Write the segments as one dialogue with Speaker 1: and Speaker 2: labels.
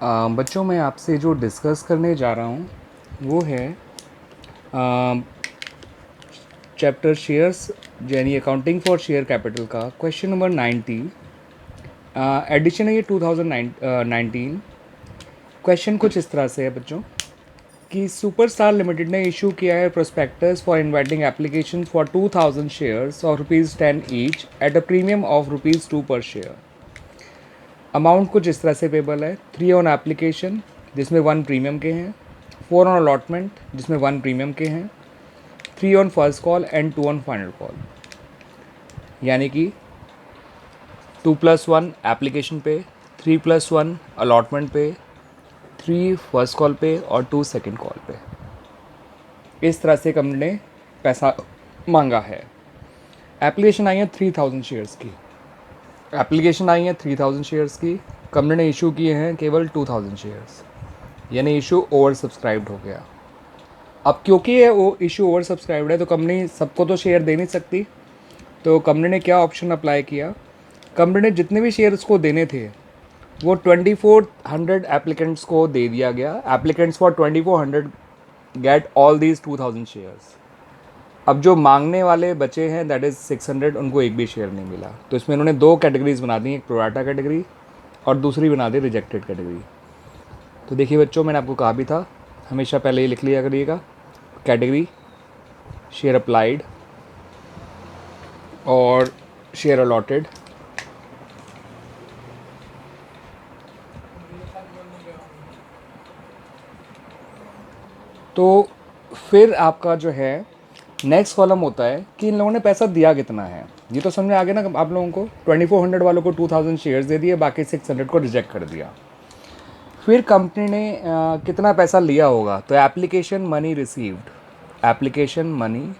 Speaker 1: बच्चों मैं आपसे जो डिस्कस करने जा रहा हूँ वो है चैप्टर शेयर्स यानी अकाउंटिंग फॉर शेयर कैपिटल का क्वेश्चन नंबर 90। एडिशन है ये 2019। क्वेश्चन कुछ इस तरह से है बच्चों कि सुपरस्टार लिमिटेड ने इशू किया है prospectus for inviting application for 2000 shares और ₹10 each at a premium of ₹2 पर शेयर। अमाउंट कुछ इस तरह से पेबल है 3 ऑन एप्लीकेशन जिसमें 1 प्रीमियम के हैं, 4 ऑन अलॉटमेंट जिसमें 1 प्रीमियम के हैं, 3 on first call and 2 on final call. यानी कि 2+1 एप्लीकेशन पे, 3+1 अलॉटमेंट पे, 3 फर्स्ट कॉल पे और 2 सेकेंड कॉल पे। इस तरह से कंपनी ने पैसा मांगा है। एप्लीकेशन आई है 3000 शेयर्स की। एप्लीकेशन आई है 3000 शेयर्स की, कंपनी ने इशू किए हैं केवल 2000 शेयर्स, यानी इशू ओवर सब्सक्राइब्ड हो गया। अब क्योंकि ये वो इशू ओवर सब्सक्राइब्ड है तो कंपनी सबको तो शेयर दे नहीं सकती, तो कंपनी ने क्या ऑप्शन अप्लाई किया, कंपनी ने जितने भी शेयर उसको देने थे वो 2400 एप्लीकेंट्स को दे दिया गया। Applicants for 2400 get all these 2000 shares. अब जो मांगने वाले बचे हैं दैट इज़ 600, उनको एक भी शेयर नहीं मिला। तो इसमें इन्होंने 2 कैटेगरीज बना दी, एक प्रोराटा कैटेगरी और दूसरी बना दी रिजेक्टेड कैटेगरी। तो देखिए बच्चों, मैंने आपको कहा भी था हमेशा पहले ही लिख लिया करिएगा कैटेगरी, शेयर अप्लाइड और शेयर अलॉटेड। तो फिर आपका जो है नेक्स्ट कॉलम होता है कि इन लोगों ने पैसा दिया कितना है। ये तो समझ में आ गया ना आप लोगों को। 2400 वालों को 2000 शेयर्स दे दिए, बाकी 600 को रिजेक्ट कर दिया। फिर कंपनी ने कितना पैसा लिया होगा, तो application money received, application money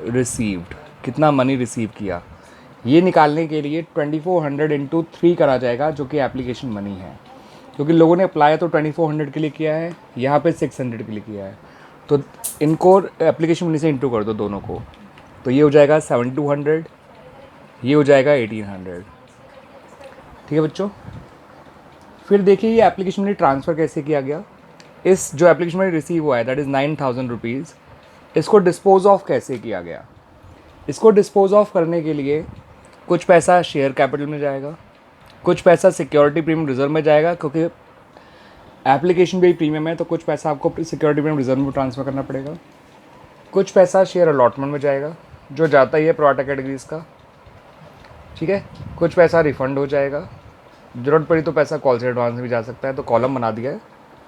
Speaker 1: received, कितना मनी रिसीव किया, ये निकालने के लिए 2400 इंटू 3 करा जाएगा, जो कि एप्लीकेशन मनी है। क्योंकि लोगों ने अप्लाई तो 2400 के लिए किया है, यहाँ पे 600 के लिए किया है, तो इनको एप्लीकेशन मनी से इंटू कर दो दोनों को, तो ये हो जाएगा 7200, ये हो जाएगा 1800। ठीक है बच्चों। फिर देखिए ये एप्लीकेशन मनी ट्रांसफ़र कैसे किया गया। इस जो एप्लीकेशन मनी रिसीव हुआ है दैट इज़ 9000 रुपीज़, इसको डिस्पोज ऑफ कैसे किया गया। इसको डिस्पोज ऑफ करने के लिए कुछ पैसा शेयर कैपिटल में जाएगा, कुछ पैसा सिक्योरिटी प्रीमियम रिजर्व में जाएगा, क्योंकि एप्लीकेशन भी प्रीमियम है तो कुछ पैसा आपको सिक्योरिटी प्रीमियम रिजर्व में ट्रांसफ़र करना पड़ेगा, कुछ पैसा शेयर अलॉटमेंट में जाएगा जो जाता ही है प्रोराटा कैटेगरीज का। ठीक है, कुछ पैसा रिफ़ंड हो जाएगा, ज़रूरत पड़ी तो पैसा कॉल से एडवांस में भी जा सकता है, तो कॉलम बना दिया है,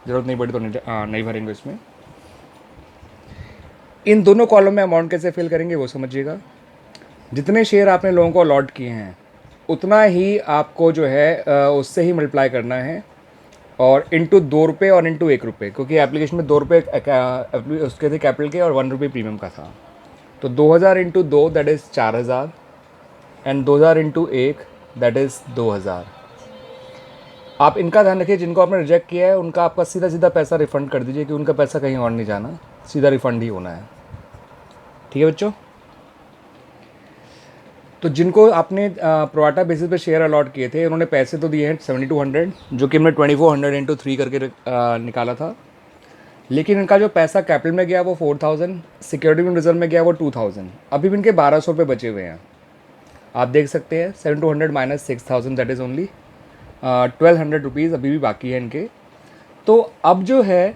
Speaker 1: ज़रूरत नहीं पड़ी तो नहीं भरेंगे इसमें। इन दोनों कॉलम में अमाउंट कैसे फिल करेंगे वो समझिएगा। जितने शेयर आपने लोगों को अलॉट किए हैं उतना ही आपको जो है उससे ही मल्टीप्लाई करना है, और इंटू ₹2 और इंटू ₹1, क्योंकि एप्लीकेशन में ₹2 उसके थे कैपिटल के और ₹1 प्रीमियम का था। तो 2000 into 2 that is 4000 and 2000 into 1 that is 2000। आप इनका ध्यान रखिए, जिनको आपने रिजेक्ट किया है उनका आपका सीधा सीधा पैसा रिफ़ंड कर दीजिए, कि उनका पैसा कहीं और नहीं जाना, सीधा रिफ़ंड ही होना है। ठीक है बच्चों। तो जिनको आपने प्रोराटा बेसिस पे शेयर अलॉट किए थे उन्होंने पैसे तो दिए हैं 7200, जो कि हमने 2400 इंटू 3 करके निकाला था, लेकिन इनका जो पैसा कैपिटल में गया वो 4000, सिक्योरिटी में रिजर्व में गया वो 2000। अभी भी इनके 1200 रुपये बचे हुए हैं, आप देख सकते हैं 7200 minus 6000 that is only 1200 rupees अभी भी बाकी है इनके। तो अब जो है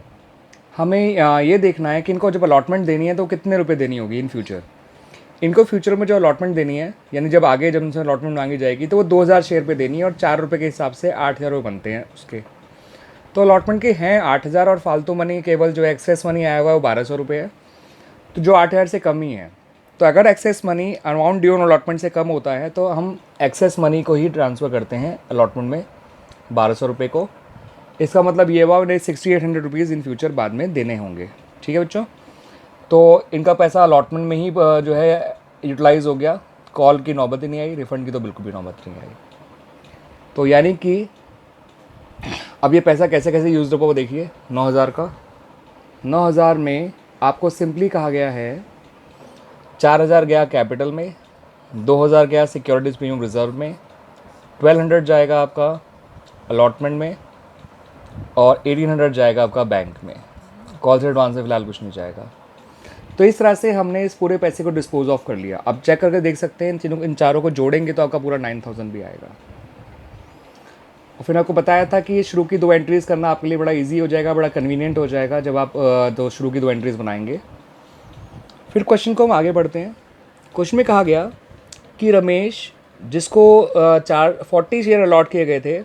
Speaker 1: हमें ये देखना है कि इनको जब अलॉटमेंट देनी है तो कितने रुपए देनी होगी इन फ्यूचर। इनको फ्यूचर में जो अलॉटमेंट देनी है, यानी जब आगे जब उनसे अलॉटमेंट मांगी जाएगी तो वो 2000 शेयर पे देनी है, और ₹4 के हिसाब से 8000 रुपये बनते हैं उसके। तो अलॉटमेंट के हैं 8000, और फालतू मनी केवल जो एक्सेस मनी आया हुआ है वो 1200 रुपये है, तो जो 8000 से कम ही है। तो अगर excess money amount due on allotment से कम होता है तो हम एक्सेस मनी को ही ट्रांसफ़र करते हैं अलॉटमेंट में 1200 रुपये को। इसका मतलब ये हुआ उन्हें 6800 रुपीज़ इन फ्यूचर बाद में देने होंगे। ठीक है बच्चों। तो इनका पैसा अलॉटमेंट में ही जो है यूटिलाइज़ हो गया, कॉल की नौबत ही नहीं आई, रिफ़ंड की तो बिल्कुल भी नौबत नहीं आई। तो यानी कि अब ये पैसा कैसे कैसे यूज़ होगा वो देखिए। 9000 का, 9000 में आपको सिंपली कहा गया है 4000 गया कैपिटल में, 2000 गया सिक्योरिटीज़ प्रीमियम रिजर्व में, 1200 जाएगा आपका अलॉटमेंट में, और 1800 जाएगा आपका बैंक में। कॉल से एडवांस में फ़िलहाल कुछ नहीं जाएगा। तो इस तरह से हमने इस पूरे पैसे को डिस्पोज ऑफ कर लिया। अब चेक करके देख सकते हैं इन चारों को जोड़ेंगे तो आपका पूरा 9000 भी आएगा। और फिर आपको बताया था कि शुरू की 2 एंट्रीज़ करना आपके लिए बड़ा इजी हो जाएगा, बड़ा कन्वीनियंट हो जाएगा जब आप शुरू की 2 एंट्रीज़ बनाएंगे। फिर क्वेश्चन को हम आगे बढ़ते हैं। क्वेश्चन में कहा गया कि रमेश, जिसको 40 शेयर अलॉट किए गए थे,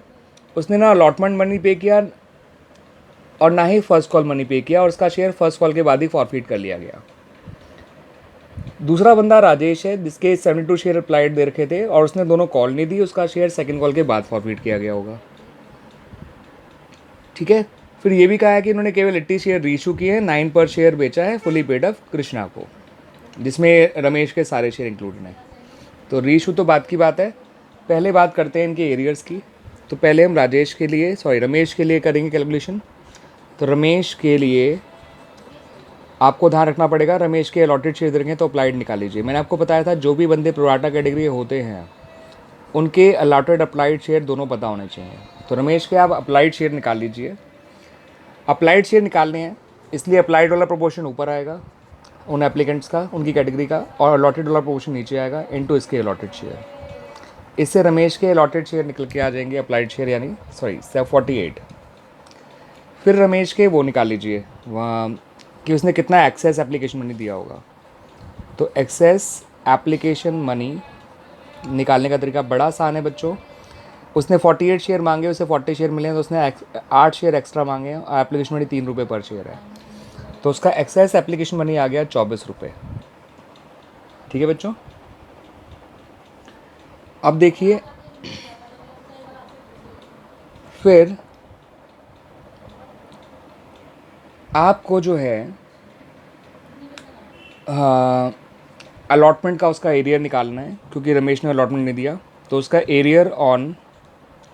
Speaker 1: उसने ना अलॉटमेंट मनी पे किया और ना ही फर्स्ट कॉल मनी पे किया, और उसका शेयर फर्स्ट कॉल के बाद ही फॉरफिट कर लिया गया। दूसरा बंदा राजेश है, जिसके 72 शेयर अप्लाइड दे रखे थे और उसने दोनों कॉल नहीं दी, उसका शेयर सेकंड कॉल के बाद फॉरफिट किया गया होगा। ठीक है। फिर ये भी कहा है कि इन्होंने केवल 80 शेयर रीइशू किए हैं, 9 पर शेयर बेचा है फुली पेड ऑफ कृष्णा को, जिसमें रमेश के सारे शेयर इंक्लूडेड हैं। तो रीइशू तो बात की बात है। पहले बात करते हैं इनके एरियर्स की। तो पहले हम रमेश के लिए करेंगे कैलकुलेशन। तो रमेश के लिए आपको ध्यान रखना पड़ेगा, रमेश के अलॉटेड शेयर देंगे तो अप्लाइड निकाल लीजिए। मैंने आपको बताया था जो भी बंदे प्रोराटा कैटेगरी होते हैं उनके अलॉटेड अप्लाइड शेयर दोनों पता होने चाहिए। तो रमेश के आप अप्लाइड शेयर निकाल लीजिए। अप्लाइड शेयर निकालने हैं, इसलिए अप्लाइड वाला प्रोपोर्शन ऊपर आएगा उन एप्लीकेंट्स का, उनकी कैटेगरी का, और अलॉटेड वाला प्रोपोर्शन नीचे आएगा इनटू इसके अलॉटेड शेयर। इससे रमेश के अलॉटेड शेयर निकल के आ जाएंगे, अप्लाइड शेयर यानी 48। फिर रमेश के वो निकाल लीजिए वहाँ कि उसने कितना एक्सेस एप्लीकेशन मनी दिया होगा। तो एक्सेस एप्लीकेशन मनी निकालने का तरीका बड़ा आसान है बच्चों। उसने 48 शेयर मांगे, उसे 40 शेयर मिले, तो उसने 8 शेयर एक्स्ट्रा मांगे हैं और एप्लीकेशन मनी 3 रुपये पर शेयर है। तो उसका एक्सेस एप्लीकेशन मनी आ गया 24 रुपये। ठीक है बच्चों। अब देखिए, फिर आपको जो है अलॉटमेंट का उसका एरियर निकालना है, क्योंकि रमेश ने अलॉटमेंट नहीं दिया। तो उसका एरियर ऑन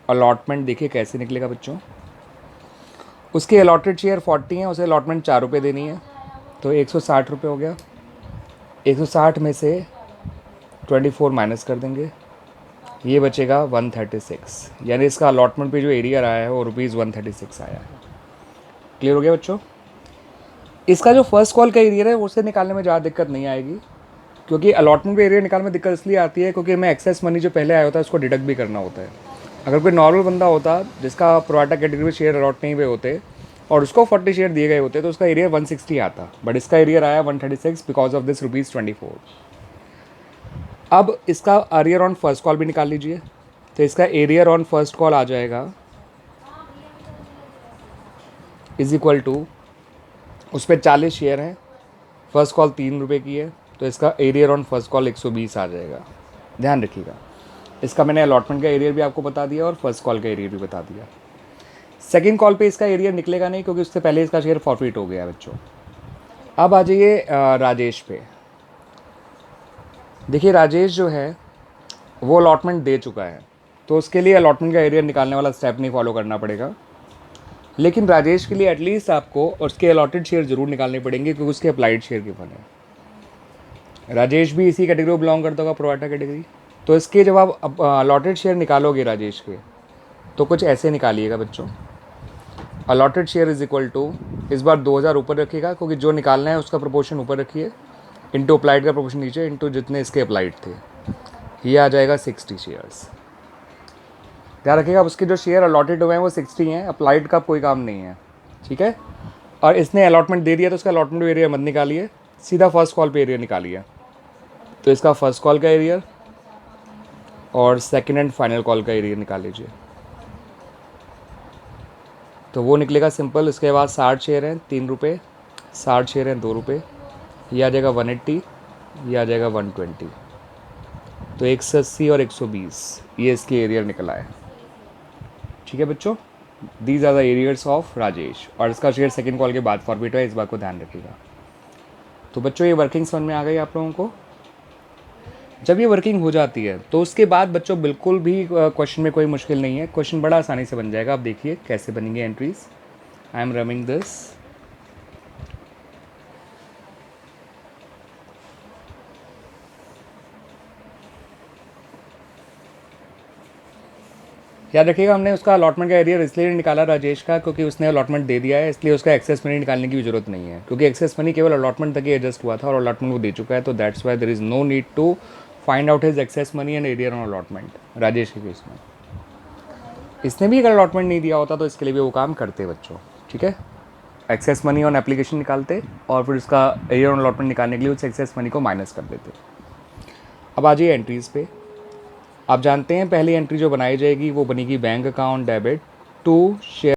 Speaker 1: अलॉटमेंट देखिए कैसे निकलेगा बच्चों। उसके अलॉटेड शेयर 40 हैं, उसे अलॉटमेंट 4 रुपये देनी है, तो 160 रुपये हो गया। 160 में से 24 माइनस कर देंगे, ये बचेगा 136, यानी इसका अलॉटमेंट पे जो एरियर आया है वो ₹136 आया है। क्लियर हो गया बच्चों। इसका जो फर्स्ट कॉल का एरियर है उसे निकालने में ज़्यादा दिक्कत नहीं आएगी, क्योंकि अलॉटमेंट पे एरियर निकालने में दिक्कत इसलिए आती है क्योंकि हमें एक्सेस मनी जो पहले आया होता है उसको डिडक्ट भी करना होता है। अगर कोई नॉर्मल बंदा होता जिसका प्रोराटा कैटेगरी में शेयर अलॉट नहीं हुए होते और उसको 40 शेयर दिए गए होते तो उसका एरियर 160 आता, बट इसका एरियर आया 136 बिकॉज ऑफ दिस ₹24। अब इसका एरियर ऑन फर्स्ट कॉल भी निकाल लीजिए। तो इसका एरियर ऑन फर्स्ट कॉल आ जाएगा इज इक्वल टू, उस पर 40 शेयर हैं, फर्स्ट कॉल 3 रुपये की है, तो इसका एरियर ऑन फर्स्ट कॉल 120 आ जाएगा। ध्यान रखिएगा, इसका मैंने अलॉटमेंट का एरियर भी आपको बता दिया और फर्स्ट कॉल का एरियर भी बता दिया। सेकंड कॉल पे इसका एरियर निकलेगा नहीं, क्योंकि उससे पहले इसका शेयर फॉरफिट हो गया बच्चों। अब आ जाइए राजेश पे। देखिए राजेश जो है वो अलॉटमेंट दे चुका है, तो उसके लिए अलॉटमेंट का एरियर निकालने वाला स्टेप नहीं फॉलो करना पड़ेगा। लेकिन राजेश के लिए एटलीस्ट आपको उसके अलॉटेड शेयर जरूर निकालने पड़ेंगे, क्योंकि उसके अप्लाइड शेयर गिवन है। राजेश भी इसी कैटेगरी को बिलोंग करता होगा, प्रोराटा कैटेगरी। तो इसके जब आप अलॉटेड शेयर निकालोगे राजेश के, तो कुछ ऐसे निकालिएगा बच्चों। Allotted share is equal to, इस बार 2000 ऊपर रखिएगा क्योंकि जो निकालना है उसका प्रोपोर्शन ऊपर रखिए, इंटू अप्लाइड का प्रोपोर्शन नीचे, इंटू जितने इसके अप्लाइड थे, ये आ जाएगा 60 शेयर्स। ध्यान रखिएगा उसके जो शेयर अलॉटेड हुए हैं वो 60 हैं, अप्लाइड का कोई काम नहीं है। ठीक है। और इसने अलॉटमेंट दे दिया तो उसका अलॉटमेंट एरिया मत निकालिए, सीधा फर्स्ट कॉल पे एरिया निकालिए। तो इसका फर्स्ट कॉल का एरिया और सेकंड एंड फाइनल कॉल का एरिया निकाल लीजिए। तो वो निकलेगा सिंपल। इसके बाद 60 शेयर हैं 3 रुपये, 60 शेयर हैं 2 रुपये, ये आ जाएगा 180, ये आ जाएगा 120। तो 180 और 120 ये इसके एरियर निकला है। ठीक है बच्चों, these are the arrears of Rajesh, और इसका शेयर सेकंड कॉल के बाद फॉरफिट है, इस बात को ध्यान रखिएगा। तो बच्चों ये वर्किंग समझ में आ गई आप लोगों को। जब ये वर्किंग हो जाती है तो उसके बाद बच्चों बिल्कुल भी क्वेश्चन में कोई मुश्किल नहीं है, क्वेश्चन बड़ा आसानी से बन जाएगा। आप देखिए कैसे बनेंगे entries. I am running this. याद रखिएगा, हमने उसका अलॉटमेंट का एरियर इसलिए नहीं निकाला राजेश का, क्योंकि उसने अलॉटमेंट दे दिया है, इसलिए उसका एक्सेस मनी निकालने की भी जरूरत नहीं है, क्योंकि एक्सेस मनी केवल अलॉटमेंट तक ही एडजस्ट हुआ था और अलॉटमेंट वो दे चुका है। तो that's why there is no need to find out his excess money and arrear on allotment Rajesh के केस में। इसने भी अगर अलॉटमेंट नहीं दिया होता तो इसके लिए भी वो काम करते बच्चों, ठीक है। एक्सेस मनी ऑन एप्लीकेशन निकालते और फिर उसका एरियर ऑन अलॉटमेंट निकालने के लिए उस एक्सेस मनी को माइनस कर देते। अब आ जाइए एंट्रीज़ पे। आप जानते हैं पहली एंट्री जो बनाई जाएगी वो बनेगी bank account debit to share